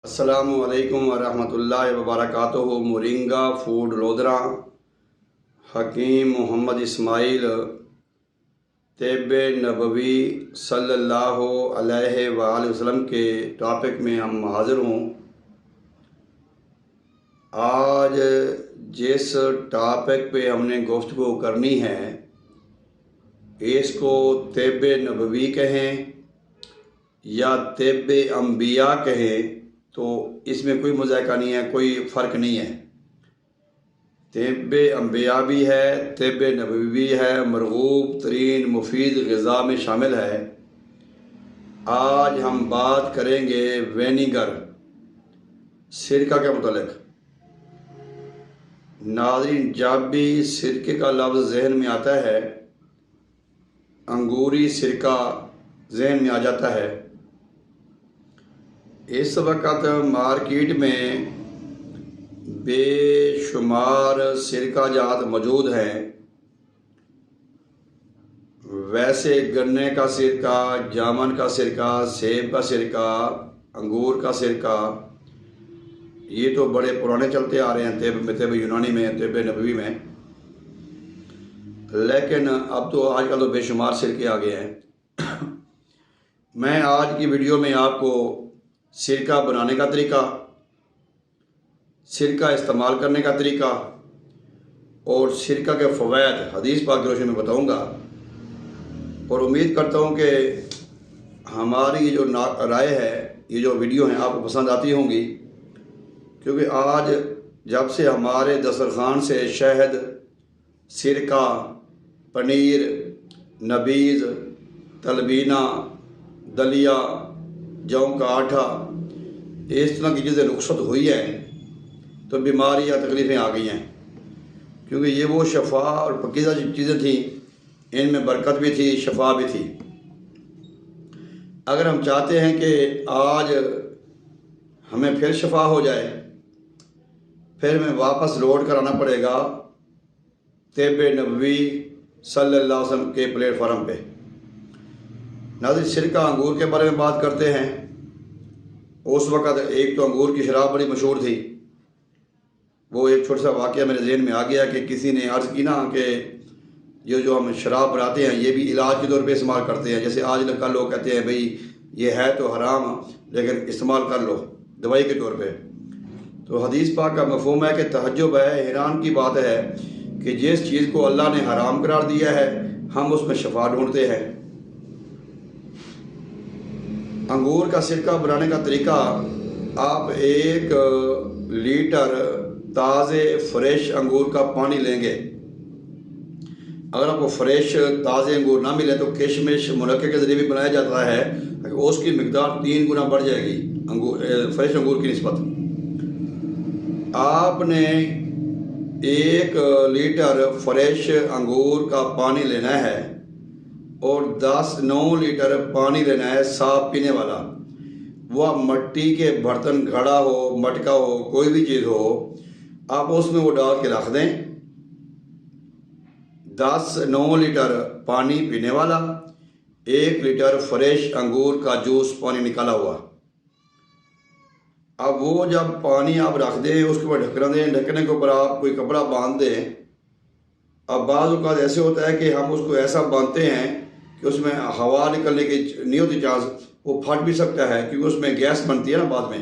السلام علیکم ورحمۃ اللہ وبرکاتہ۔ مورنگا فوڈ لودھرا، حکیم محمد اسماعیل، طب نبوی صلی اللہ علیہ وآلہ وسلم کے ٹاپک میں ہم حاضر ہوں۔ آج جس ٹاپک پہ ہم نے گفتگو کرنی ہے اس کو طب نبوی کہیں یا طب انبیاء کہیں تو اس میں کوئی مذائقہ نہیں ہے، کوئی فرق نہیں ہے۔ طب انبیاء بھی ہے، طب نبوی بھی ہے، مرغوب ترین مفید غذا میں شامل ہے۔ آج ہم بات کریں گے وینیگر، سرکہ کے متعلق۔ ناظرین، جب بھی سرکے کا لفظ ذہن میں آتا ہے، انگوری سرکہ ذہن میں آ جاتا ہے۔ اس وقت مارکیٹ میں بے شمار سرکہ جات موجود ہیں۔ ویسے گنے کا سرکہ، جامن کا سرکہ، سیب کا سرکہ، انگور کا سرکہ، یہ تو بڑے پرانے چلتے آ رہے ہیں طب یونانی میں، طب نبوی میں۔ لیکن اب تو آج کل تو بے شمار سرکے آ گئے ہیں۔ میں آج کی ویڈیو میں آپ کو سرکہ بنانے کا طریقہ، سرکہ استعمال کرنے کا طریقہ اور سرکہ کے فوائد حدیث پاک کی روشنی میں بتاؤں گا، اور امید کرتا ہوں کہ ہماری جو رائے ہے، یہ جو ویڈیو ہیں آپ کو پسند آتی ہوں گی، کیونکہ آج جب سے ہمارے دسترخوان سے شہد، سرکہ، پنیر، نبیذ، تلبینہ، دلیا، جو کا آٹھا، اس طرح کی چیزیں رخصت ہوئی ہیں تو بیماریاں تکلیفیں آ گئی ہیں، کیونکہ یہ وہ شفا اور پاکیزہ چیزیں تھیں، ان میں برکت بھی تھی، شفا بھی تھی۔ اگر ہم چاہتے ہیں کہ آج ہمیں پھر شفا ہو جائے، پھر ہمیں واپس لوٹ کر آنا پڑے گا طب نبوی صلی اللہ علیہ وسلم کے پلیٹ فارم پہ۔ ناظرین، سرکہ انگور کے بارے میں بات کرتے ہیں۔ اس وقت ایک تو انگور کی شراب بڑی مشہور تھی۔ وہ ایک چھوٹا سا واقعہ میرے ذہن میں آ گیا کہ کسی نے عرض کی نا کہ یہ جو ہم شراب بناتے ہیں یہ بھی علاج کے طور پہ استعمال کرتے ہیں، جیسے آج کل لوگ کہتے ہیں بھئی یہ ہے تو حرام لیکن استعمال کر لو دوائی کے طور پہ۔ تو حدیث پاک کا مفہوم ہے کہ تعجب ہے، حیران کی بات ہے کہ جس چیز کو اللہ نے حرام قرار دیا ہے ہم اس میں شفا ڈھونڈتے ہیں۔ انگور کا سرکہ بنانے کا طریقہ، آپ 1 لیٹر تازے فریش انگور کا پانی لیں گے۔ اگر آپ کو فریش تازے انگور نہ ملے تو کشمش منقے کے ذریعے بھی بنایا جاتا ہے، اس کی مقدار 3 گنا بڑھ جائے گی فریش انگور کی نسبت۔ آپ نے 1 لیٹر فریش انگور کا پانی لینا ہے اور 9 لیٹر پانی لینا ہے صاف پینے والا۔ وہ مٹی کے برتن، گھڑا ہو، مٹکا ہو، کوئی بھی چیز ہو، آپ اس میں وہ ڈال کے رکھ دیں۔ 9 لیٹر پانی پینے والا، 1 لیٹر فریش انگور کا جوس پانی نکالا ہوا۔ اب وہ جب پانی آپ رکھ دیں اس کے اوپر ڈھکنا دیں، ڈھکنے کے اوپر آپ کوئی کپڑا باندھ دیں۔ اب بعض اوقات ایسے ہوتا ہے کہ ہم اس کو ایسا باندھتے ہیں کہ اس میں ہوا نکلنے کی نہیں ہوتی چانس، وہ پھٹ بھی سکتا ہے کیونکہ اس میں گیس بنتی ہے نا بعد میں،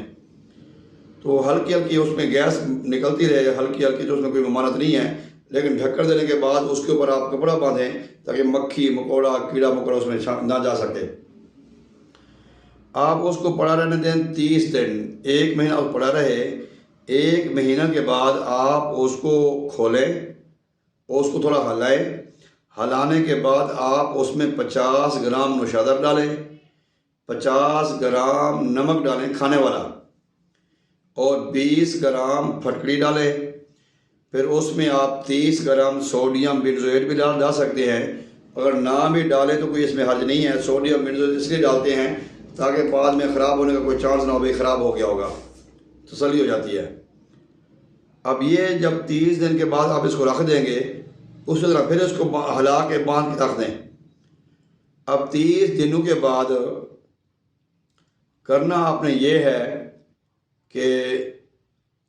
تو ہلکی ہلکی اس میں گیس نکلتی رہے، ہلکی ہلکی، تو اس میں کوئی ممانعت نہیں ہے، لیکن ڈھکن دینے کے بعد اس کے اوپر آپ کپڑا باندھیں تاکہ مکھی، مکوڑا، کیڑا مکوڑا اس میں نہ جا سکے۔ آپ اس کو پڑا رہنے دیں 30 دن، 1 مہینہ اس پڑا رہے۔ 1 مہینہ کے بعد آپ اس کو کھولیں، اس کو تھوڑا ہلائیں۔ ہلانے کے بعد آپ اس میں 50 گرام نوشادر ڈالیں، 50 گرام نمک ڈالیں کھانے والا، اور 20 گرام پھٹکڑی ڈالیں۔ پھر اس میں آپ 30 گرام سوڈیم بینزوئیٹ بھی ڈال سکتے ہیں۔ اگر نہ بھی ڈالیں تو کوئی اس میں حرج نہیں ہے۔ سوڈیم بینزوئیٹ اس لیے ڈالتے ہیں تاکہ بعد میں خراب ہونے کا کوئی چانس نہ ہو، بھائی خراب ہو گیا ہوگا، تسلی ہو جاتی ہے۔ اب یہ جب 30 دن کے بعد آپ اس کو رکھ دیں گے، اسی طرح پھر اس کو ہلا کے باندھ کے رکھ دیں۔ اب 30 دنوں کے بعد کرنا آپ نے یہ ہے کہ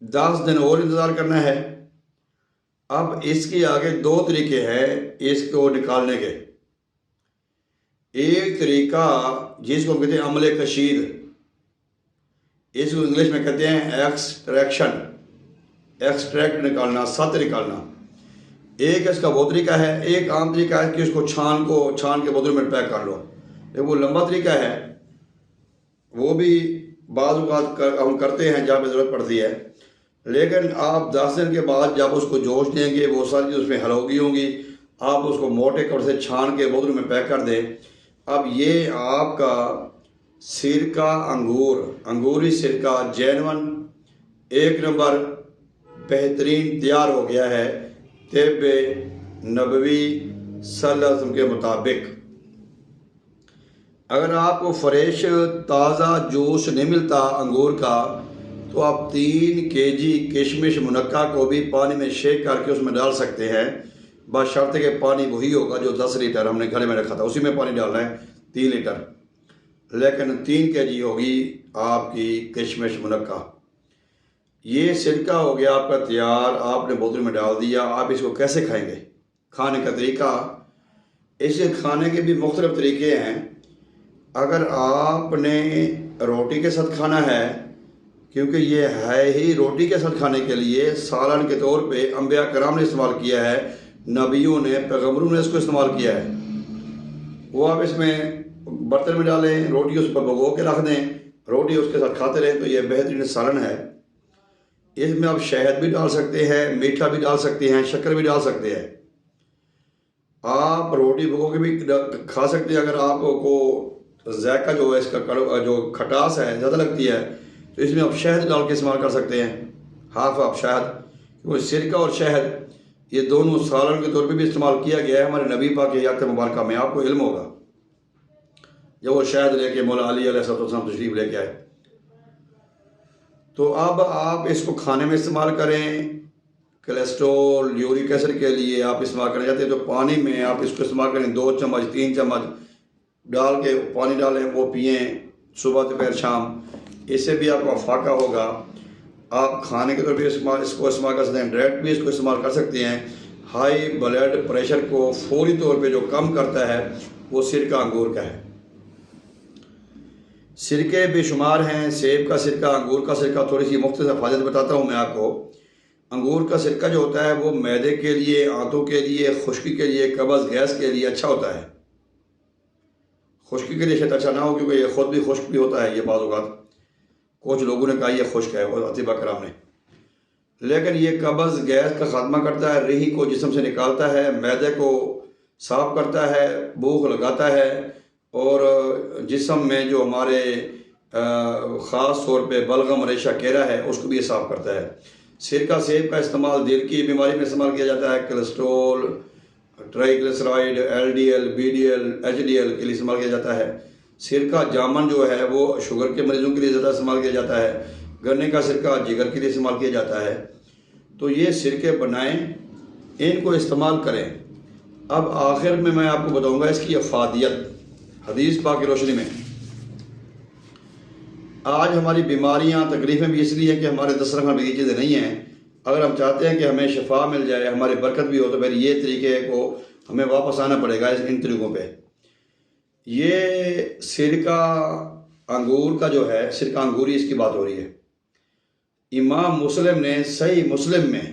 10 دن اور انتظار کرنا ہے۔ اب اس کے آگے 2 طریقے ہیں اس کو نکالنے کے۔ ایک طریقہ جس کو کہتے ہیں عمل کشید، اس کو انگلش میں کہتے ہیں ایکسٹریکشن، ایکسٹریکٹ نکالنا، سط نکالنا۔ ایک اس کا وہ طریقہ ہے۔ ایک عام طریقہ ہے کہ اس کو چھان کے بوتل میں پیک کر لو، لیکن وہ لمبا طریقہ ہے، وہ بھی بعض اوقات ہم کرتے ہیں جہاں پہ ضرورت پڑتی ہے۔ لیکن آپ 10 دن کے بعد جب اس کو جوش دیں گے، وہ ساری چیز اس میں حل ہوگی ہوں گی، آپ اس کو موٹے کپڑے سے چھان کے بوتل میں پیک کر دیں۔ اب یہ آپ کا سرکہ انگوری سرکہ جینون 1 نمبر بہترین تیار ہو گیا ہے طب نبوی صلی اللہ علیہ وسلم کے مطابق۔ اگر آپ کو فریش تازہ جوس نہیں ملتا انگور کا، تو آپ 3 kg کشمش منقع کو بھی پانی میں شیک کر کے اس میں ڈال سکتے ہیں، بشرطے کہ پانی وہی ہوگا جو 10 لیٹر ہم نے گھڑے میں رکھا تھا، اسی میں پانی ڈالنا ہے 3 لیٹر، لیکن 3 kg ہوگی آپ کی کشمش منقع۔ یہ سرکہ ہو گیا آپ کا تیار، آپ نے بوتل میں ڈال دیا۔ آپ اس کو کیسے کھائیں گے؟ کھانے کا طریقہ، اسے کھانے کے بھی مختلف طریقے ہیں۔ اگر آپ نے روٹی کے ساتھ کھانا ہے، کیونکہ یہ ہے ہی روٹی کے ساتھ کھانے کے لیے، سالن کے طور پہ انبیاء کرام نے استعمال کیا ہے، نبیوں نے، پیغمبروں نے اس کو استعمال کیا ہے۔ وہ آپ اس میں برتن میں ڈالیں، روٹی اس پر بھگو کے رکھ دیں، روٹی اس کے ساتھ کھاتے رہیں، تو یہ بہترین سالن ہے۔ اس میں آپ شہد بھی ڈال سکتے ہیں، میٹھا بھی ڈال سکتے ہیں، شکر بھی ڈال سکتے ہیں۔ آپ روٹی بھگو کے بھی کھا سکتے ہیں۔ اگر آپ کو ذائقہ جو ہے اس کا جو کھٹاس ہے زیادہ لگتی ہے، تو اس میں آپ شہد ڈال کے استعمال کر سکتے ہیں، ہاف شہد، کیونکہ سرکہ اور شہد یہ دونوں سالن کے طور پہ بھی استعمال کیا گیا ہے ہمارے نبی پاک کی حیات مبارکہ میں، آپ کو علم ہوگا جب وہ شہد لے کے مولا علی علیہ السلام تشریف لے کے آئے۔ تو اب آپ اس کو کھانے میں استعمال کریں، کولیسٹرول، یورک ایسڈ کے لیے آپ استعمال کرنا چاہتے ہیں تو پانی میں آپ اس کو استعمال کریں، 2 چمچ 3 چمچ ڈال کے پانی ڈالیں، وہ پئیں صبح دوپہر شام، اس سے بھی آپ کا فاقہ ہوگا۔ آپ کھانے کے طور پہ اس کو استعمال کر سکتے ہیں، ڈائریکٹ بھی اس کو استعمال کر سکتے ہیں۔ ہائی بلڈ پریشر کو فوری طور پہ جو کم کرتا ہے وہ سرکہ انگور کا ہے۔ سرکے بے شمار ہیں، سیب کا سرکہ، انگور کا سرکہ، تھوڑی سی مختصر فائدہ بتاتا ہوں میں آپ کو۔ انگور کا سرکہ جو ہوتا ہے وہ معدے کے لیے، آنتوں کے لیے، خشکی کے لیے، قبض گیس کے لیے اچھا ہوتا ہے۔ خشکی کے لیے شاید اچھا نہ ہو، کیونکہ یہ خود بھی خشک بھی ہوتا ہے، یہ بعض اوقات کچھ لوگوں نے کہا یہ خشک ہے، اور اطباء کرام نے، لیکن یہ قبض گیس کا خاتمہ کرتا ہے، رہی کو جسم سے نکالتا ہے، معدے کو صاف کرتا ہے، بھوک لگاتا ہے، اور جسم میں جو ہمارے خاص طور پہ بلغم ریشہ کیرا ہے اس کو بھی یہ صاف کرتا ہے۔ سرکہ سیب کا استعمال دل کی بیماری میں استعمال کیا جاتا ہے، کولیسٹرول، ٹرائیگلیسرائڈ، LDL، BDL، HDL کے لیے استعمال کیا جاتا ہے۔ سرکہ جامن جو ہے وہ شوگر کے مریضوں کے لیے زیادہ استعمال کیا جاتا ہے۔ گنے کا سرکہ جگر کے لیے استعمال کیا جاتا ہے۔ تو یہ سرکے بنائیں، ان کو استعمال کریں۔ اب آخر میں آپ کو بتاؤں گا اس کی افادیت حدیث پاک کی روشنی میں۔ آج ہماری بیماریاں تکلیفیں بھی اس لیے کہ ہمارے دسترخوان میں یہ چیزیں نہیں ہیں۔ اگر ہم چاہتے ہیں کہ ہمیں شفا مل جائے، ہماری برکت بھی ہو، تو پھر یہ طریقے کو ہمیں واپس آنا پڑے گا ان طریقوں پہ۔ یہ سرکہ انگور کا جو ہے، سرکہ انگوری، اس کی بات ہو رہی ہے۔ امام مسلم نے صحیح مسلم میں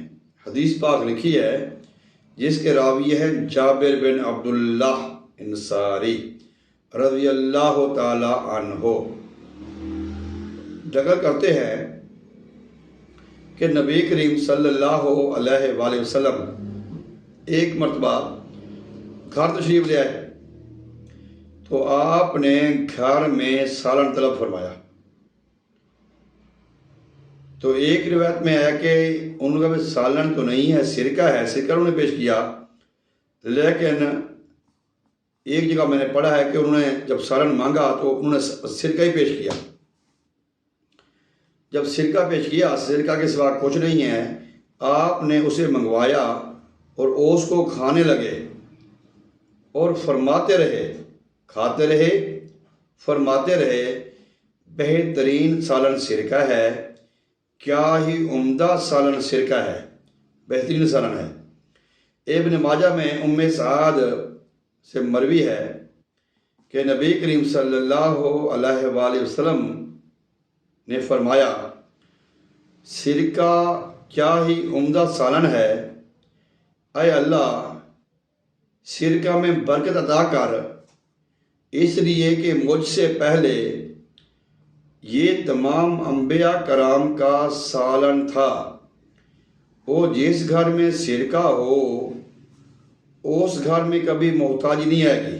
حدیث پاک لکھی ہے، جس کے راوی ہے جابر بن عبداللہ انصاری رضی اللہ تعالی عنہ، ذکر کرتے ہیں کہ نبی کریم صلی اللہ علیہ وآلہ وسلم ایک مرتبہ گھر تشریف لے آئے، تو آپ نے گھر میں سالن طلب فرمایا۔ تو ایک روایت میں ہے کہ ان کا بھی سالن تو نہیں ہے، سرکہ ہے، سرکہ انہوں نے پیش کیا، لیکن ایک جگہ میں نے پڑھا ہے کہ انہوں نے جب سالن مانگا تو انہوں نے سرکہ ہی پیش کیا۔ جب سرکہ پیش کیا، سرکہ کے سوا کچھ نہیں ہے، آپ نے اسے منگوایا اور اس کو کھانے لگے اور فرماتے رہے، کھاتے رہے، فرماتے رہے، بہترین سالن سرکہ ہے، کیا ہی عمدہ سالن سرکہ ہے، بہترین سالن ہے۔ ابن ماجہ میں ام سعد سے مروی ہے کہ نبی کریم صلی اللہ علیہ وآلہ وسلم نے فرمایا، سرکہ کیا ہی عمدہ سالن ہے، اے اللہ سرکہ میں برکت عطا کر، اس لیے کہ مجھ سے پہلے یہ تمام انبیاء کرام کا سالن تھا۔ وہ جس گھر میں سرکہ ہو اس گھر میں کبھی محتاجی نہیں آئے گی۔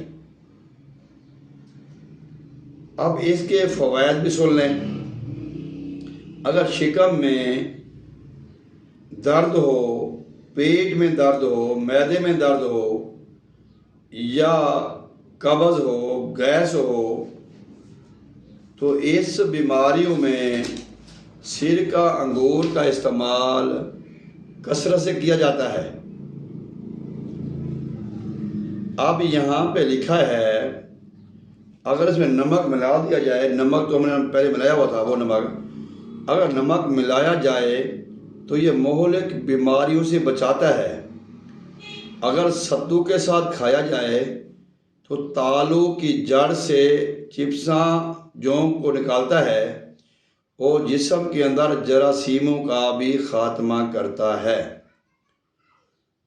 اب اس کے فوائد بھی سن لیں۔ اگر شکم میں درد ہو، پیٹ میں درد ہو، معدے میں درد ہو یا قبض ہو، گیس ہو، تو اس بیماریوں میں سرکہ انگور کا استعمال کثرت سے کیا جاتا ہے۔ اب یہاں پہ لکھا ہے اگر اس میں نمک ملا دیا جائے، نمک تو ہم نے پہلے ملایا ہوا تھا، وہ نمک اگر نمک ملایا جائے تو یہ مہلک بیماریوں سے بچاتا ہے۔ اگر ستو کے ساتھ کھایا جائے تو تالو کی جڑ سے چپساں جونک کو نکالتا ہے اور جسم کے اندر جراثیموں کا بھی خاتمہ کرتا ہے۔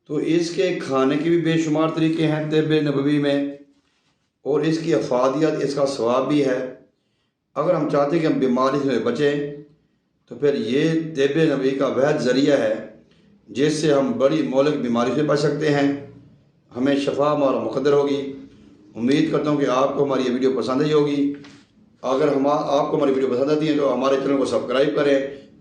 تو اس کے کھانے کے بھی بے شمار طریقے ہیں طب نبوی میں، اور اس کی افادیت، اس کا ثواب بھی ہے۔ اگر ہم چاہتے ہیں کہ ہم بیماری سے بچیں تو پھر یہ طب نبوی کا واحد ذریعہ ہے جس سے ہم بڑی مہلک بیماری سے بچ سکتے ہیں، ہمیں شفا ہمارا مقدر ہوگی۔ امید کرتا ہوں کہ آپ کو ہماری یہ ویڈیو پسند آئی ہوگی۔ اگر آپ کو ہماری ویڈیو پسند آتی ہے تو ہمارے چینل کو سبسکرائب کریں،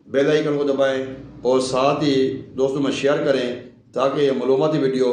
بیل آئیکن کو دبائیں اور ساتھ ہی دوستوں میں شیئر کریں تاکہ یہ معلوماتی ویڈیو